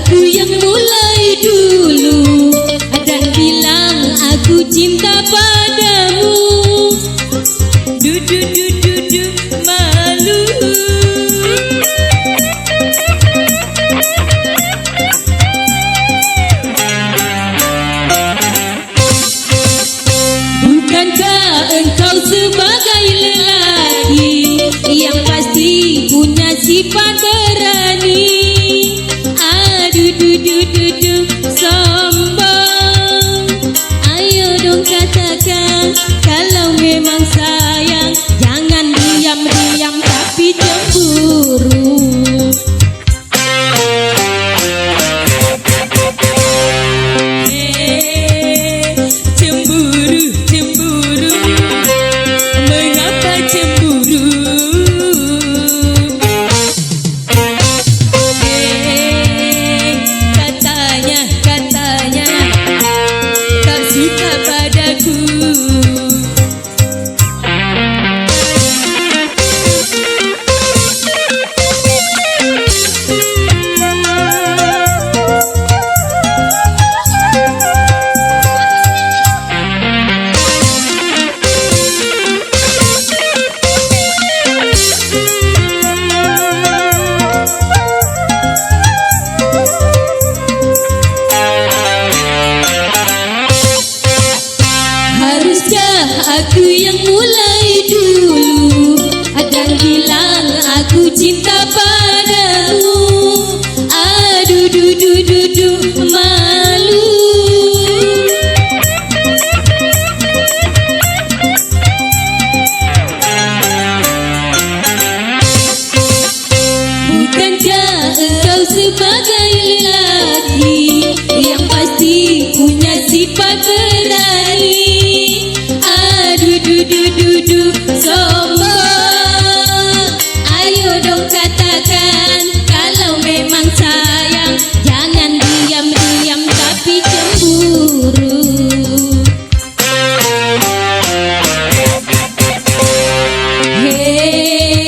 aku yang mulai dulu dan bilang aku cinta padamu. Du du du du du malu. Bukankah engkau sebagai lelaki yang pasti punya sifat berani? Aduh du du du du sombong. Ayo dong katakan kalau memang sayang, jangan diam-diam tapi cemburu. Cemburu, cemburu, mengapa cemburu? Katanya tak suka padaku. Aku yang mulai dulu dan bilang aku cinta padamu. Aduh du du du du malu. Bukankah engkau sebagai lelaki yang pasti punya sifat berani? Du du du du sombong. Ayo dong katakan kalau memang sayang, jangan diam-diam tapi cemburu. Hey